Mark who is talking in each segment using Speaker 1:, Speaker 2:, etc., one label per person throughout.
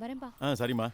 Speaker 1: வரேன்பா.
Speaker 2: சரிம்மா.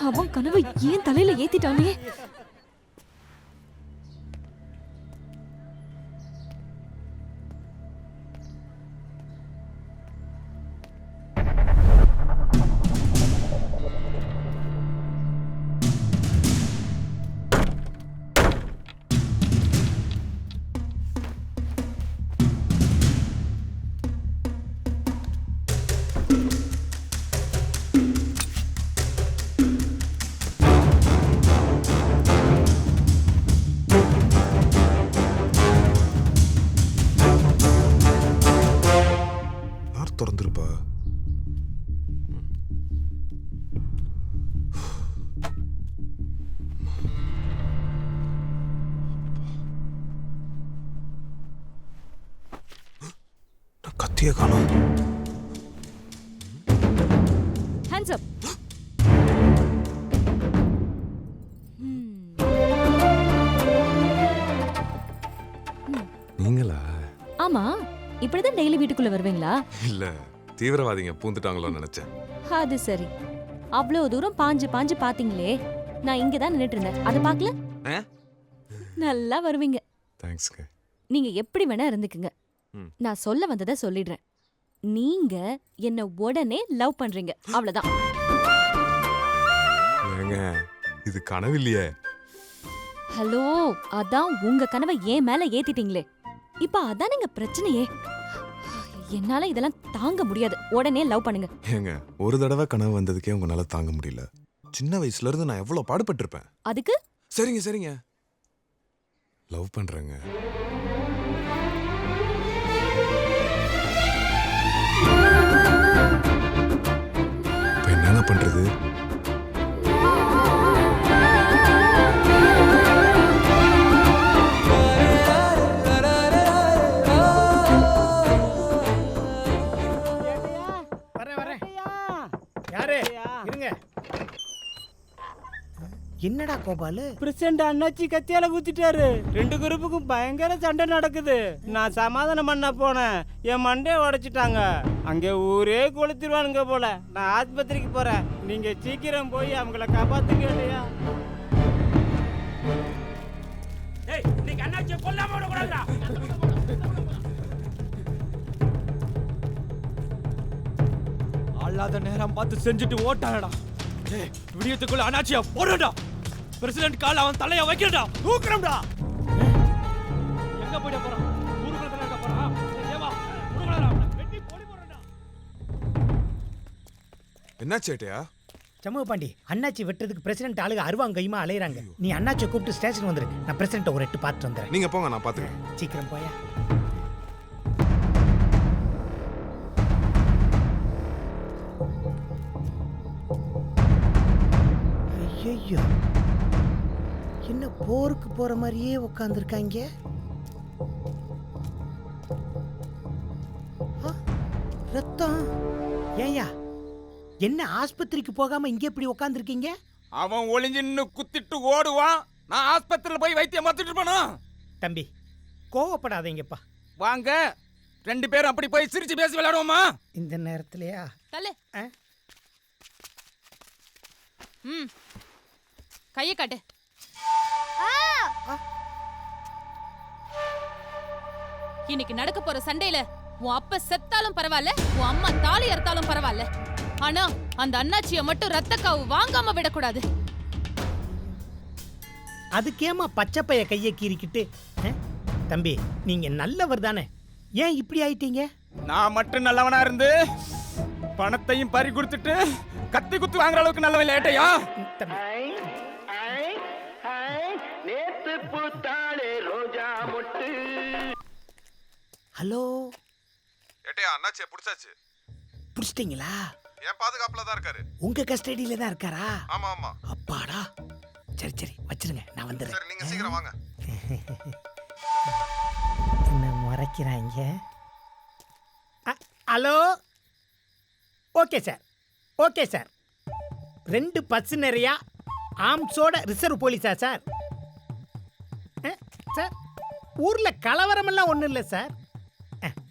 Speaker 1: அவன் கனவு ஏன் தலையில ஏத்திட்டானே?
Speaker 3: திறந்துருப்பா. கத்திய காணோம்.
Speaker 1: Hands up.
Speaker 3: நீங்களா?
Speaker 1: ஆமா, இப்படிதான் டெய்லி வீட்டுக்குள்ள வருவீங்களா?
Speaker 3: இல்ல, தீவிரவாதிங்க பூந்துட்டாங்களோன்னு நினைச்சேன்.
Speaker 1: அது சரி. அவ்வளவு தூரம் பாஞ்சு பாஞ்சு பாத்தீங்களே, நான் இங்கதான் நின்னுட்டு இருந்தேன். அதை பாக்கல? நல்லா வருவீங்க.
Speaker 3: தேங்க்ஸ்ங்க.
Speaker 1: நீங்க எப்படி வேணா இருந்துக்குங்க. நான் சொல்ல வந்ததை சொல்லிடுறேன். நீங்க என்ன உடனே லவ் பண்றீங்க, அவ்வளவுதான்.
Speaker 3: ஏங்க, இது கனவு இல்லையே.
Speaker 1: ஹலோ, அதான் உங்க கனவை ஏன் மேல ஏத்திட்டீங்களே. இப்ப அதான் நீங்க பிரச்சனையே. என்னால இதெல்லாம் தாங்க முடியாது. உடனே லவ் பண்ணுங்க.
Speaker 3: ஏங்க, ஒரு தடவை கனவு வந்ததுக்கே உங்களால தாங்க முடியல. சின்ன வயசுல இருந்து நான் எவ்வளவு பாடுபட்டிருப்பேன்.
Speaker 1: அதுக்கு
Speaker 3: சரிங்க சரிங்க, லவ் பண்றேங்க. இப்ப என்னங்க பண்றது?
Speaker 4: என்னடா கோபாலு?
Speaker 5: பிரசிடண்ட் அண்ணாச்சி கத்தியால குத்திட்டாரு. ரெண்டு குரூப்புக்கும் பயங்கர சண்டை நடக்குது. நான் சமாதானம் பண்ண போனேன், என் மண்டையை உடைச்சிட்டாங்க. அங்கே ஊரே கொளுத்திடுவானுங்க போல. நான் ஆஸ்பத்திரிக்கு போறேன், நீங்க சீக்கிரம் போய் அவங்கள காப்பாத்துங்க. இல்லையா அண்ணாச்சியை கொல்லாம விடக்கூடாதா? அல்லாத நேரம் பார்த்து செஞ்சுட்டு ஓட்டாடா. விடியத்துக்குள்ள அண்ணாச்சியா போடுடா. பிரசிடண்ட் கால் அவன் தலைய வைக்கிறடா. தூக்குறடா. எங்க போய்ட போறான்? ஊருக்குள்ள தான போறான். தேவா, ஊருக்குள்ள வெட்டி போடி போறடா.
Speaker 3: என்னாச்சு ஏட்டையா?
Speaker 4: சமூக பாண்டி, அண்ணாச்சி வெட்டுறதுக்கு பிரசிடண்ட் ஆளுங்க அருவாங்க கையுமா அலையறாங்க. நீ அண்ணாச்சியை கூப்பிட்டு ஸ்டேஷன் வந்துரு. நான் பிரசிடண்ட்ட ஒரு எட்டு பார்த்துட்டு வந்துறேன்.
Speaker 3: நீங்க போங்க, நான் பாத்துக்கிறேன்.
Speaker 4: சீக்கிரம் போயா. ஐயோ, என்ன போருக்கு போற மாதிரியே உட்காந்துருக்காங்க. ரத்தம். ஏயா, என்ன ஆஸ்பத்திரிக்கு போகாம இங்க எப்படி உட்காந்துருக்கீங்க?
Speaker 6: அவன் ஒளிஞ்சு நின்னு குத்திட்டு ஓடுவான், நான் ஆஸ்பத்திரியில போய் வைத்தியம் பார்த்துட்டு இருப்பானா?
Speaker 4: தம்பி, கோவப்படாதீங்கப்பா.
Speaker 6: வாங்க, ரெண்டு பேரும் அப்படி போய் சிரிச்சு பேசி விளையாடுவோமா?
Speaker 4: இந்த நேரத்திலயா?
Speaker 1: தல.
Speaker 2: கைய காட்டு. இன்னைக்கு நடக்க போற சண்டையில உன் அப்ப செத்தாலும் பரவாயில்ல, உன் அம்மா தாலி அறுத்தாலும் பரவாயில்ல. ஆனா அந்த அண்ணாச்சிய மட்டும் ரத்த காவு வாங்காம விடக்கூடாது.
Speaker 4: அதுக்கேமா பச்சைப்பைய கையை கீறிக்கிட்டு? தம்பி நீங்க நல்லவர் தானே, ஏன் இப்படி ஆயிட்டீங்க?
Speaker 6: நான் மட்டும் நல்லவனா இருந்து பணத்தையும் பறி கொடுத்துட்டு கத்தி குத்து வாங்குற அளவுக்கு நல்லவன் இல்ல ஏட்டையா.
Speaker 4: தம்பி ஹலோ,
Speaker 3: ஏட்டையா அண்ணாச்சியை பிடிச்சாச்சு.
Speaker 4: புடிச்சிட்டீங்களா?
Speaker 3: என் பாதுகாப்புல தான் இருக்காரு.
Speaker 4: உங்க கஸ்டடியில தான் இருக்காரா?
Speaker 3: ஆமா ஆமா.
Speaker 4: அப்பாடா, சரி சரி வச்சிருங்க, நான் வந்துடுறேன்.
Speaker 3: சரி நீங்க சீக்கிரம் வாங்க.
Speaker 4: என்ன முறைக்கிறாங்க? Hello, okay sir, okay sir. 2 bus நிறையா ஆம்ஸோட ரிசர்வ் போலீஸா சார்? சார் ஊரில் கலவரமெல்லாம் ஒன்றும் இல்லை சார்.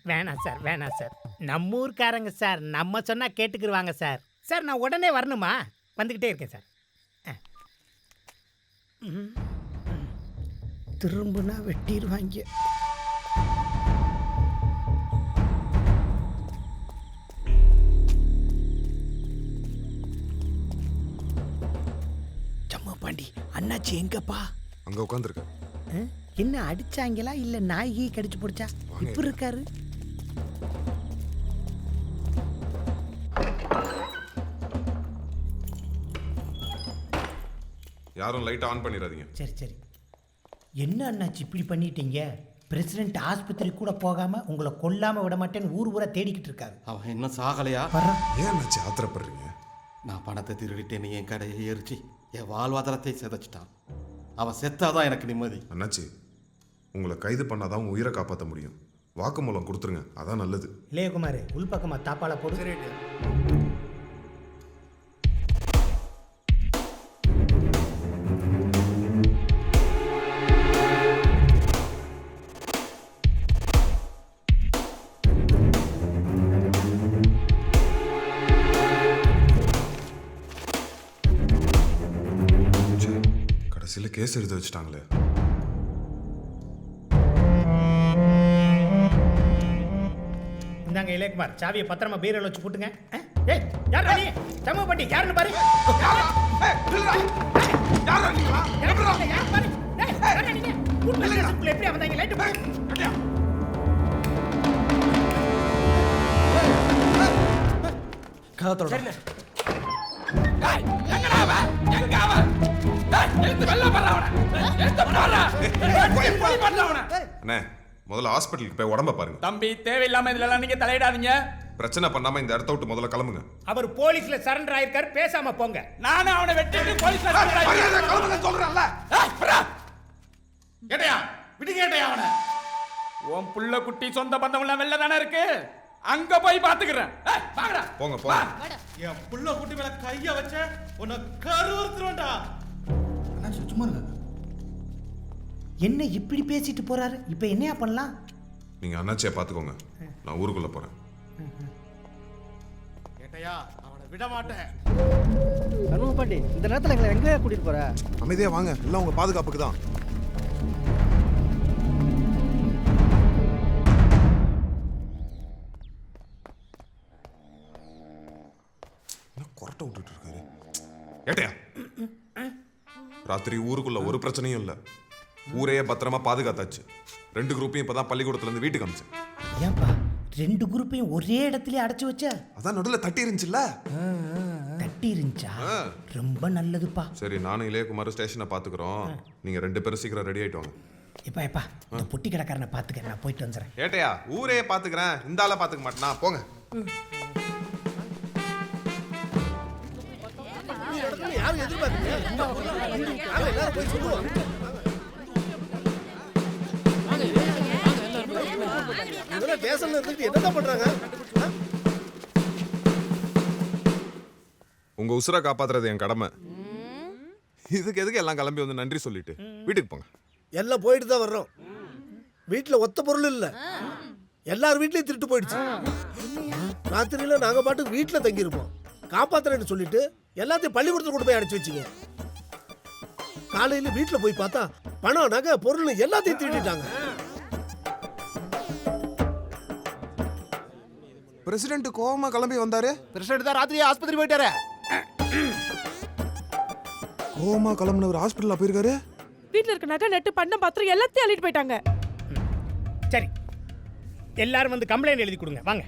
Speaker 4: வேணாம் சார், வேணாம் சார். நம்ம ஊர்க்காரங்க சார், நம்ம சொன்னால் கேட்டுக்கிடுவாங்க சார். சார் நான் உடனே வரணுமா? வந்துக்கிட்டே இருக்கேன் சார். திரும்பினா வெட்டிடுவாங்க. ஜம்மா பாண்டி, அண்ணாச்சி எங்கப்பா?
Speaker 3: அங்க உட்காந்துருக்க.
Speaker 4: என்ன அடிச்சாங்களா இல்ல நாயகி கடிச்சு பிடிச்சா இப்ப இருக்காரு?
Speaker 3: யாரும் லைட் ஆன் பண்ணிடாதீங்க.
Speaker 4: சரி சரி. என்ன அண்ணாச்சி இப்படி பண்ணிட்டீங்க? பிரசிடென்ட் ஆஸ்பத்திரி கூட போகாம உங்களை கொல்லாம விட மாட்டேன்னு ஊர் ஊரா தேடிக்கிட்டு இருக்காரு.
Speaker 7: அவன் இன்னும் சாகலையா?
Speaker 3: ஏன் அண்ணாச்சி ஆத்திரப்படுறீங்க?
Speaker 7: நான் பணத்தை திருடிட்டேன்னு என் கடையை எரிச்சு என் வாழ்வாதாரத்தை சிதைச்சிட்டான். அவன் செத்தாதான் எனக்கு நிம்மதி.
Speaker 3: அண்ணாச்சி உங்களை கைது பண்ணாதான் உங்க உயிரை காப்பாற்ற முடியும். வாக்குமூலம் கொடுத்துருங்க, அதான் நல்லது.
Speaker 4: இளையகுமார் உள்பக்கமா தாப்பால போடு.
Speaker 3: கடைசியில கேஸ் எழுத வச்சுட்டாங்களே.
Speaker 4: இந்தாங்க இளையகுமார், சாவியை பத்திரமா பீரோல வச்சு போட்டுங்க. ஏய் யார் நீ? ஜம்மா பாண்டி யாருன்னு பாரு. எப்படி வந்தாங்க? லைட் பாரு. காத்தோட
Speaker 3: அண்ணே முதல்ல ஹாஸ்பிட்டலுக்கு போய் உடம்ப பாருங்க.
Speaker 6: தம்பி தேவையில்லாம இதுல நீங்க தலையிடாதீங்க.
Speaker 3: பிரச்சனை பண்ணாம இந்த இடத்த விட்டு முதல்ல கிளம்புங்க.
Speaker 4: அவர் போலீஸ்ல சரண்டர் ஆயிருக்காரு, பேசாம போங்க.
Speaker 6: நானும் அவனை வெட்டிட்டு போலீஸ்ல சொல்றேன்ல. ஏட்டையா விடுங்க ஏட்டையா அவனை. உன் புள்ள குட்டி சொந்த பந்தம் எல்லாம் வெளில தானே இருக்கு, அங்க போய் பாத்துக்கிறேன். வாங்கடா
Speaker 3: போங்க போங்க.
Speaker 7: என் புள்ள குட்டி மேல கைய வச்ச உன்னை கருவுறுத்துறேன்டா.
Speaker 4: சும்மா இருங்க. என்ன இப்படி பேசிட்டு போறாரு? இப்ப என்னையா பண்ணலாம்?
Speaker 3: நீங்க அண்ணாச்சியை பாத்துக்கோங்க, நான் ஊருக்குள்ள போறேன்.
Speaker 7: ஏட்டையா அவனை விட மாட்டேன்.
Speaker 8: பாண்டி இந்த நேரத்துல எங்களை எங்க கூட்டிட்டு போற?
Speaker 3: அமைதியா வாங்க, எல்லாம் உங்க பாதுகாப்புக்கு தான். கொரட்டை விட்டுட்டு இருக்காரு. ஏட்டையா ராத்திரி ஊருக்குள்ள ஒரு பிரச்சனையும் இல்ல, ஊரையே பத்திரமா பாதுகாத்தாச்சு. 2 குரூப்பையும் இப்பதான் பள்ளிக்கூடத்துல இருந்து வீட்டுக்கு அனுப்பிச்சேன்.
Speaker 4: ஏன்பா 2 குரூப்பையும் ஒரே இடத்துல அடைச்சு வச்ச?
Speaker 3: அதான் நடுவுல தட்டி இருந்துச்சுல்ல.
Speaker 4: தட்டி இருந்துச்சா? ரொம்ப நல்லதுப்பா.
Speaker 3: சரி நானும் இளையகுமார் ஸ்டேஷனை பாத்துக்கிறோம், நீங்க 2 பேரும் சீக்கிரம் ரெடி ஆயிட்டு வாங்க.
Speaker 4: எப்பா இந்த பொட்டி கடைக்காரனை பாத்துக்க, நான் போயிட்டு வந்துடுறேன்.
Speaker 3: ஏட்டையா ஊரையே பாத்துக்கிறேன், இந்த ஆளை பாத்துக்க மாட்டேனா, போங்க.
Speaker 8: யாரும் எதிர்பார்க்கீங்க? எல்லாரும் போய் சொல்லுவோம். இதெல்லாம் ஸ்டேஷன்ல இருந்துட்டு என்னதான் பண்றாங்க?
Speaker 3: உங்க உசுரை காப்பாத்துறது என் கடமை. இதுக்கு எதுக்கு எல்லாம் கிளம்பி வந்து நன்றி சொல்லிட்டு வீட்டுக்கு போங்க.
Speaker 8: எல்லாம் போயிட்டு தான் வர்றோம். வீட்டுல ஒத்த பொருள் இல்ல, எல்லார் வீட்லயும் திருட்டு போயிடுச்சு. ராத்திரியில நாங்க பாட்டுக்கு வீட்டுல தங்கி இருப்போம். காப்பாத்துறேன்னு சொல்லிட்டு எல்லாத்தையும் பள்ளிக்கூடத்துல கொண்டு போய் அடைச்சு வச்சிங்க. காலையில வீட்டுல போய் பார்த்தா பணம் நகை பொருள் எல்லாத்தையும் திருடிட்டாங்க.
Speaker 3: பிரசிடென்ட் கோவமா கிளம்பி வந்தாரு.
Speaker 9: பிரசிடென்ட் தான் ராத்திரி ஆஸ்பத்திரி போயிட்டாரு.
Speaker 3: கோவமா கிளம்புனவர் ஹாஸ்பிட்டல்ல போயிருக்காரு.
Speaker 10: வீட்ல இருக்க நகை நட்டு பண்ண பாத்திரம் எல்லாத்தையும் அள்ளிட்டு போயிட்டாங்க.
Speaker 4: சரி, எல்லாரும் வந்து கம்ப்ளைண்ட் எழுதி கொடுங்க வாங்க.